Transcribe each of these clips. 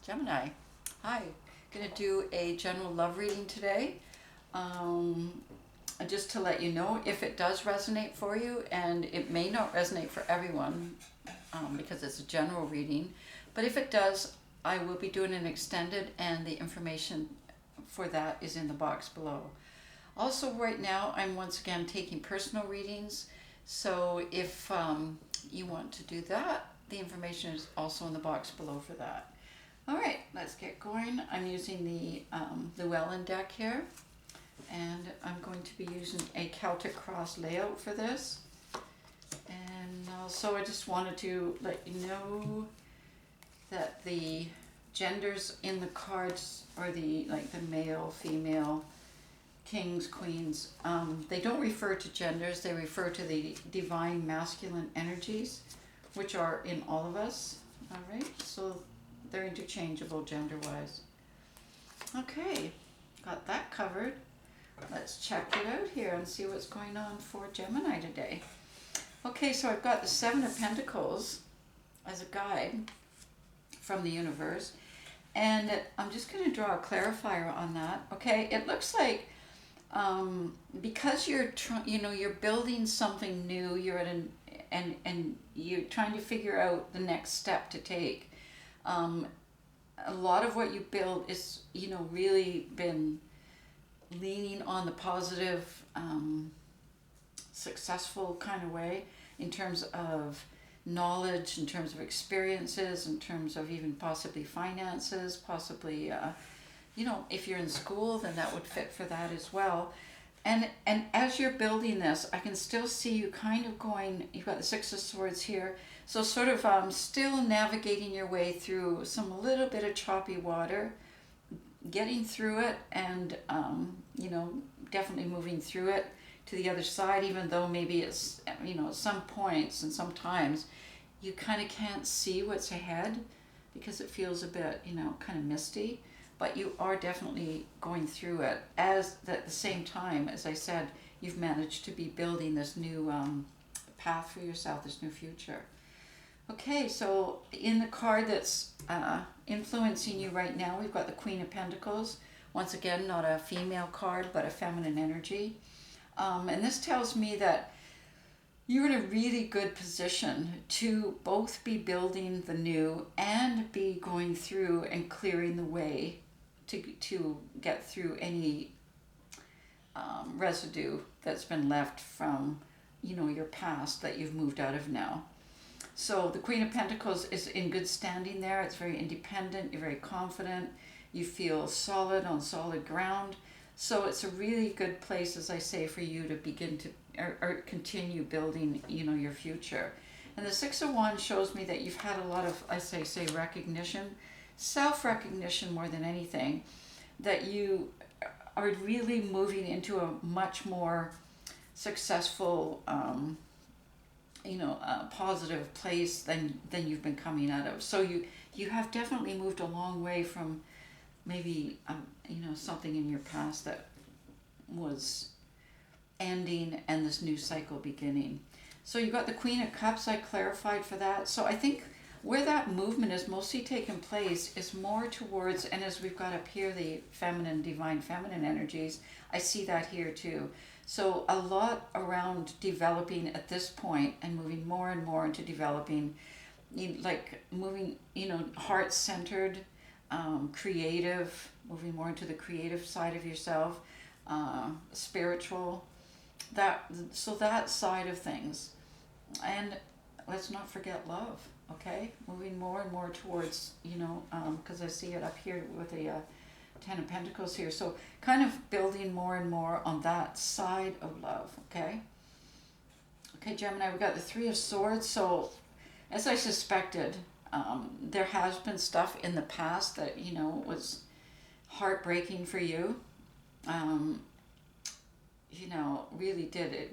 Gemini. Hi, going to do a general love reading today. Just to let you know if it does resonate for you, and it may not resonate for everyone because it's a general reading, but if it does, I will be doing an extended, and the information for that is in the box below. Also, right now, I'm once again taking personal readings, so if you want to do that, the information is also in the box below for that. All right, let's get going. I'm using the Llewellyn deck here, and I'm going to be using a Celtic cross layout for this. And also I just wanted to let you know that the genders in the cards are the male, female, kings, queens. They don't refer to genders, they refer to the divine masculine energies, which are in all of us. All right, so they're interchangeable gender-wise. Okay, got that covered. Let's check it out here and see what's going on for Gemini today. Okay, so I've got the Seven of Pentacles as a guide from the universe, and I'm just going to draw a clarifier on that. Okay, it looks like because you're you're building something new, you're at and you're trying to figure out the next step to take. A lot of what you build is, really been leaning on the positive, successful kind of way in terms of knowledge, in terms of experiences, in terms of even possibly finances, possibly, if you're in school, then that would fit for that as well. And as you're building this, I can still see you kind of going, you've got the Six of Swords here, so sort of still navigating your way through a little bit of choppy water, getting through it, and, definitely moving through it to the other side, even though maybe it's, at some points and sometimes you kind of can't see what's ahead because it feels a bit, kind of misty. But you are definitely going through it. At the same time, as I said, you've managed to be building this new path for yourself, this new future. Okay, so in the card that's influencing you right now, we've got the Queen of Pentacles. Once again, not a female card, but a feminine energy. And this tells me that you're in a really good position to both be building the new and be going through and clearing the way to get through any residue that's been left from, your past that you've moved out of now. So the Queen of Pentacles is in good standing there. It's very independent. You're very confident. You feel solid on solid ground. So it's a really good place, as I say, for you to begin to or continue building, your future. And the Six of Wands shows me that you've had a lot of, I say recognition, self-recognition more than anything, that you are really moving into a much more successful, positive place than you've been coming out of. So you have definitely moved a long way from maybe, something in your past that was ending and this new cycle beginning. So you got the Queen of Cups, I clarified for that. So I think where that movement is mostly taking place is more towards, and as we've got up here, the feminine, divine feminine energies, I see that here too. So a lot around developing at this point and moving more and more into developing, moving, heart-centered, creative, moving more into the creative side of yourself, spiritual, that side of things. And let's not forget love, okay? Moving more and more towards, because I see it up here with the Ten of Pentacles here. So kind of building more and more on that side of love, okay? Okay, Gemini, we got the Three of Swords. So as I suspected, there has been stuff in the past that, was heartbreaking for you. It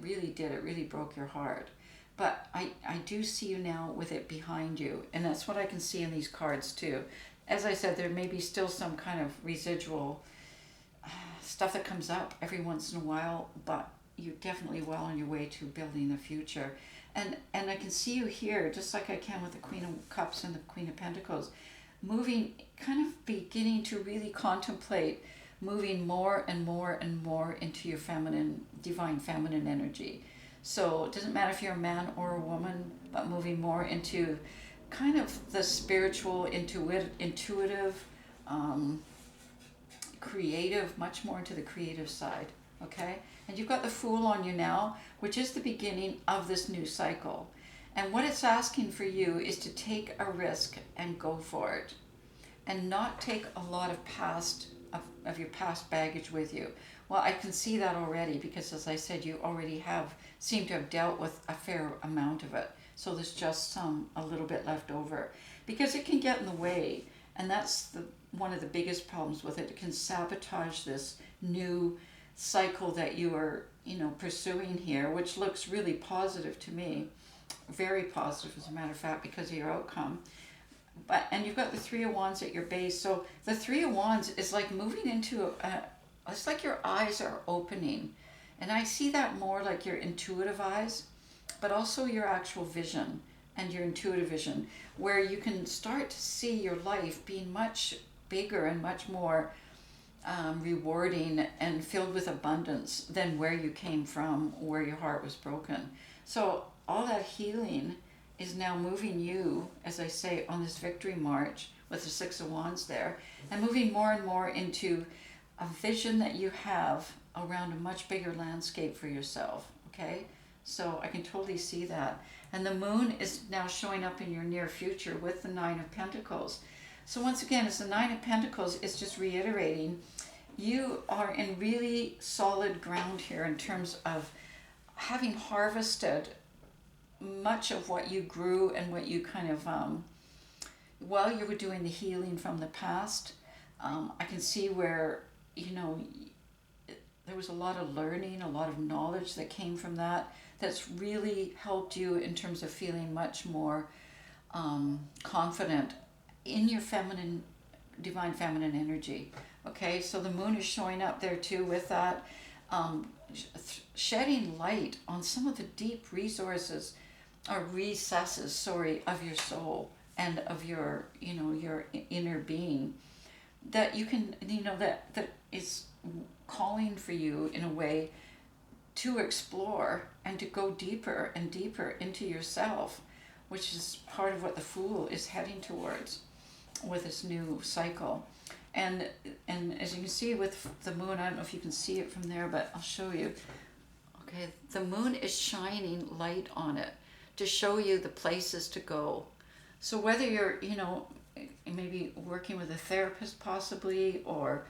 really broke your heart. But I do see you now with it behind you, and that's what I can see in these cards too. As I said, there may be still some kind of residual stuff that comes up every once in a while, but you're definitely well on your way to building the future. And I can see you here, just like I can with the Queen of Cups and the Queen of Pentacles. moving, kind of beginning to really contemplate moving more and more and more into your feminine, divine feminine energy. So it doesn't matter if you're a man or a woman, but moving more into kind of the spiritual, intuitive, creative, much more into the creative side, okay? And you've got the Fool on you now, which is the beginning of this new cycle. And what it's asking for you is to take a risk and go for it, and not take a lot of your past baggage with you. Well, I can see that already, because as I said, you already seem to have dealt with a fair amount of it. So there's just a little bit left over, because it can get in the way. And that's one of the biggest problems with it. It can sabotage this new cycle that you are, pursuing here, which looks really positive to me. Very positive, as a matter of fact, because of your outcome. And you've got the Three of Wands at your base. So the Three of Wands is like moving into it's like your eyes are opening. And I see that more like your intuitive eyes, but also your actual vision and your intuitive vision, where you can start to see your life being much bigger and much more rewarding and filled with abundance than where you came from, where your heart was broken. So all that healing is now moving you, as I say, on this victory march with the Six of Wands there, and moving more and more into a vision that you have around a much bigger landscape for yourself, okay? So I can totally see that. And the moon is now showing up in your near future with the Nine of Pentacles. So once again, it's the Nine of Pentacles. It's just reiterating, you are in really solid ground here in terms of having harvested much of what you grew and what you kind of, while you were doing the healing from the past, I can see where, there was a lot of learning, a lot of knowledge that came from that, that's really helped you in terms of feeling much more confident in your feminine, divine feminine energy. Okay, so the moon is showing up there too with that, shedding light on some of the deep resources or recesses, of your soul and of your, your inner being, that you can, that is calling for you in a way to explore and to go deeper and deeper into yourself, which is part of what the Fool is heading towards with this new cycle. And as you can see with the moon, I don't know if you can see it from there, but I'll show you. Okay, the moon is shining light on it to show you the places to go. So whether you're, maybe working with a therapist possibly, or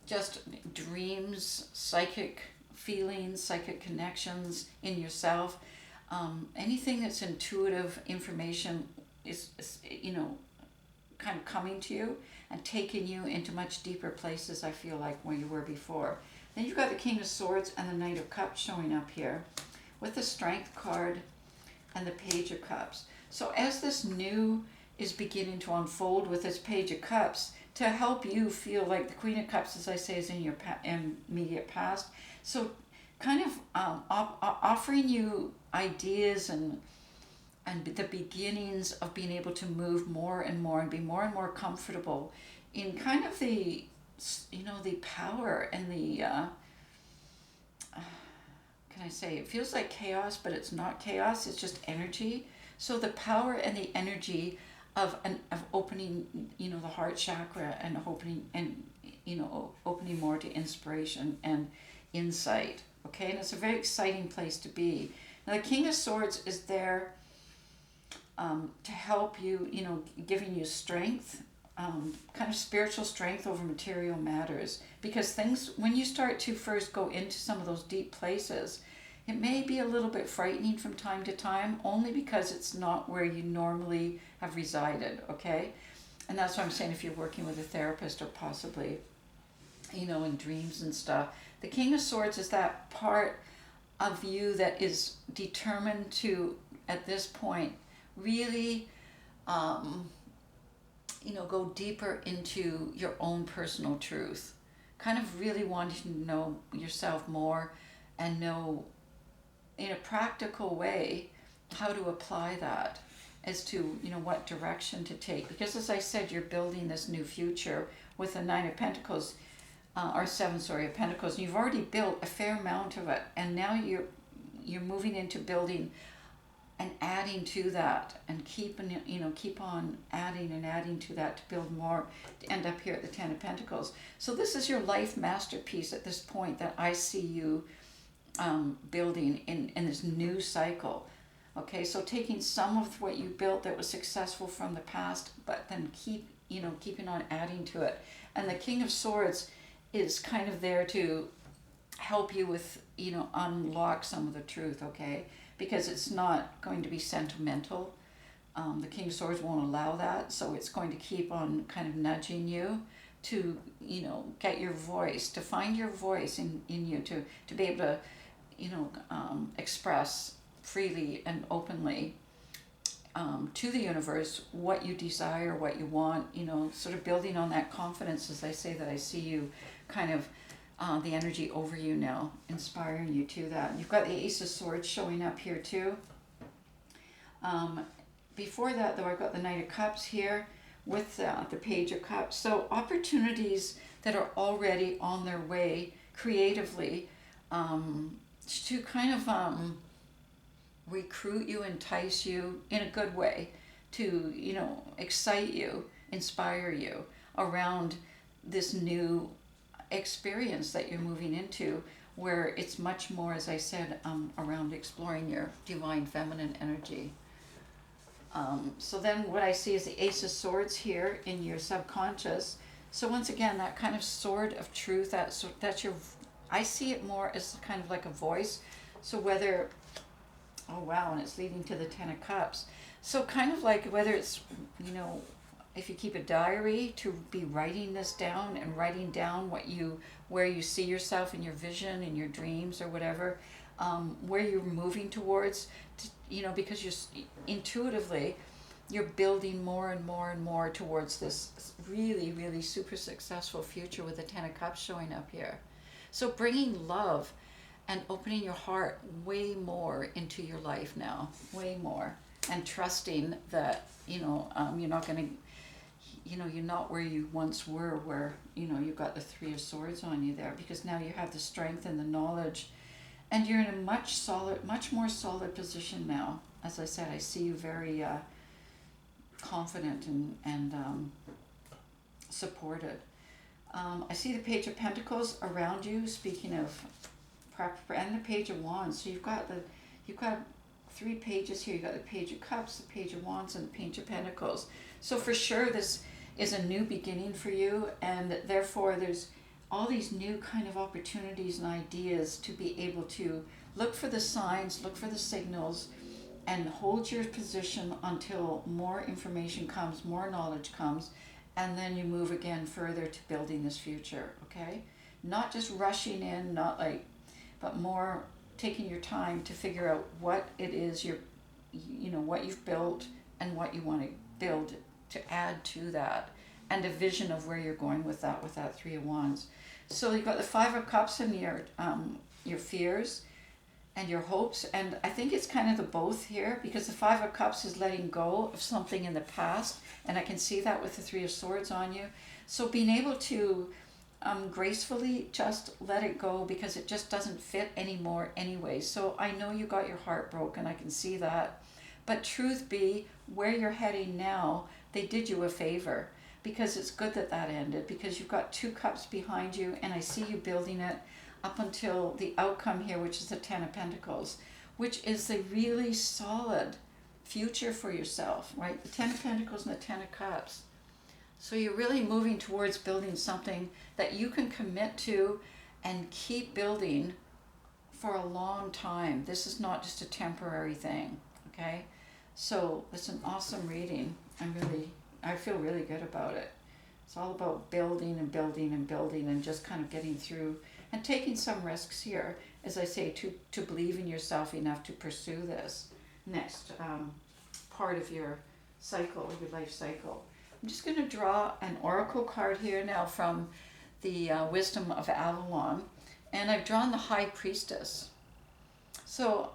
just dreams, psychic feelings, psychic connections in yourself, anything that's intuitive information is, kind of coming to you and taking you into much deeper places, I feel like, where you were before. Then you've got the King of Swords and the Knight of Cups showing up here with the Strength card and the Page of Cups. So as this new is beginning to unfold with this Page of Cups, to help you feel like the Queen of Cups, as I say, is in your immediate past. So kind of offering you ideas and the beginnings of being able to move more and more and be more and more comfortable in kind of the, the power and the, can I say, it feels like chaos, but it's not chaos, it's just energy. So the power and the energy of opening, the heart chakra, and opening more to inspiration and insight. Okay, and it's a very exciting place to be. Now the King of Swords is there to help you, giving you strength, kind of spiritual strength over material matters. Because things, when you start to first go into some of those deep places, it may be a little bit frightening from time to time, only because it's not where you normally have resided, okay? And that's why I'm saying, if you're working with a therapist or possibly, in dreams and stuff, the King of Swords is that part of you that is determined to, at this point, really, go deeper into your own personal truth. Kind of really wanting to know yourself more and know in a practical way how to apply that. as to, what direction to take. Because as I said, you're building this new future with the Nine of Pentacles, or Seven, sorry, of Pentacles. And you've already built a fair amount of it, and now you're moving into building and adding to that, and keep on adding and adding to that to build more, to end up here at the Ten of Pentacles. So this is your life masterpiece at this point that I see you building in this new cycle. Okay, so taking some of what you built that was successful from the past, but then keeping on adding to it. And the King of Swords is kind of there to help you with, unlock some of the truth, okay? Because it's not going to be sentimental. The King of Swords won't allow that, so it's going to keep on kind of nudging you to, get your voice, to find your voice in you, to be able to, express freely and openly to the universe what you desire, what you want, sort of building on that confidence, as I say, that I see you kind of the energy over you now, inspiring you to that. You've got the Ace of Swords showing up here too. Before that, though, I've got the Knight of Cups here with the Page of Cups. So opportunities that are already on their way creatively to kind of recruit you, entice you in a good way, to, excite you, inspire you around this new experience that you're moving into, where it's much more, as I said, around exploring your divine feminine energy. So then what I see is the Ace of Swords here in your subconscious. So once again, that kind of sword of truth, that's your, I see it more as kind of like a voice. So whether, oh wow, and it's leading to the Ten of Cups. So kind of like whether it's, if you keep a diary, to be writing this down and writing down where you see yourself in your vision, in your dreams or whatever, where you're moving towards, because you're intuitively, you're building more and more and more towards this really, really super successful future with the Ten of Cups showing up here. So bringing love and opening your heart way more into your life now, way more, and trusting that, you're not going to, you're not where you once were, where, you've got the Three of Swords on you there, because now you have the strength and the knowledge, and you're in a much more solid position now. As I said, I see you very confident and supported. I see the Page of Pentacles around you, speaking of, and the Page of Wands. So you've got 3 pages here. You've got the Page of Cups, the Page of Wands, and the Page of Pentacles. So for sure this is a new beginning for you, and therefore there's all these new kind of opportunities and ideas to be able to look for the signs, look for the signals, and hold your position until more information comes, more knowledge comes, and then you move again further to building this future, okay? Not just rushing in, but more taking your time to figure out what it is what you've built and what you want to build to add to that, and a vision of where you're going with that Three of Wands. So you've got the Five of Cups and your fears and your hopes, and I think it's kind of the both here, because the Five of Cups is letting go of something in the past, and I can see that with the Three of Swords on you. So being able to gracefully just let it go, because it just doesn't fit anymore anyway. So I know you got your heart broken, I can see that, but truth be, where you're heading now, they did you a favor, because it's good that ended, because you've got 2 cups behind you, and I see you building it up until the outcome here, which is the Ten of Pentacles, which is the really solid future for yourself, right? The Ten of Pentacles and the Ten of Cups. So you're really moving towards building something that you can commit to and keep building for a long time. This is not just a temporary thing, okay? So it's an awesome reading. I feel really good about it. It's all about building and building and building, and just kind of getting through and taking some risks here, as I say, to believe in yourself enough to pursue this next part of your cycle, your life cycle. I'm just going to draw an oracle card here now from the Wisdom of Avalon, and I've drawn the High Priestess. So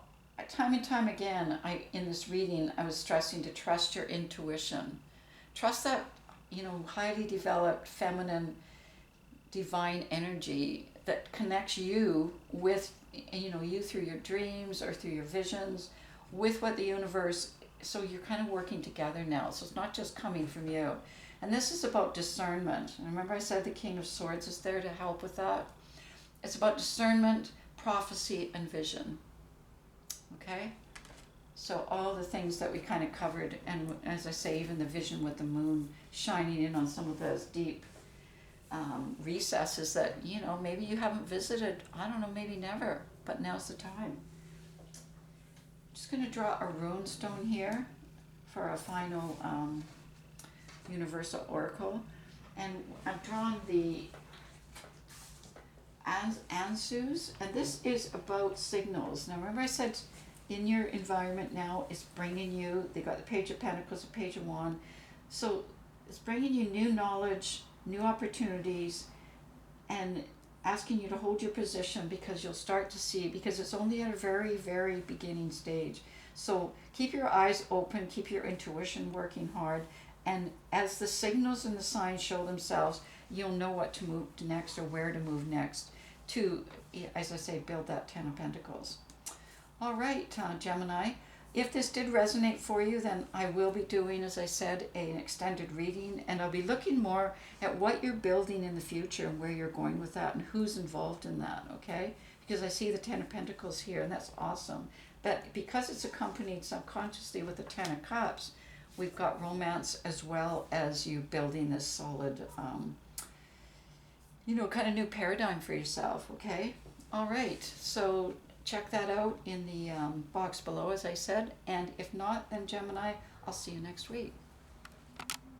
time and time again, in this reading, I was stressing to trust your intuition. Trust that, highly developed feminine divine energy that connects you with, you through your dreams or through your visions with what the universe, so you're kind of working together now. So it's not just coming from you. And this is about discernment. And remember I said the King of Swords is there to help with that? It's about discernment, prophecy, and vision. Okay? So all the things that we kind of covered, and as I say, even the vision with the moon shining in on some of those deep recesses that, maybe you haven't visited, I don't know, maybe never, but now's the time. Just going to draw a rune stone here for a final universal oracle. And I've drawn the Ansus, and this is about signals. Now remember I said in your environment now is bringing you, they got the Page of Pentacles, the Page of Wands, so it's bringing you new knowledge, new opportunities, and asking you to hold your position, because you'll start to see, because it's only at a very, very beginning stage. So keep your eyes open, keep your intuition working hard, and as the signals and the signs show themselves, you'll know what to move to next or where to move next to, as I say, build that Ten of Pentacles. All right, Gemini, if this did resonate for you, then I will be doing, as I said, an extended reading, and I'll be looking more at what you're building in the future and where you're going with that and who's involved in that, okay? Because I see the Ten of Pentacles here, and that's awesome. But because it's accompanied subconsciously with the Ten of Cups, we've got romance as well as you building this solid, kind of new paradigm for yourself, okay? All right, so check that out in the box below, as I said. And if not, then Gemini, I'll see you next week.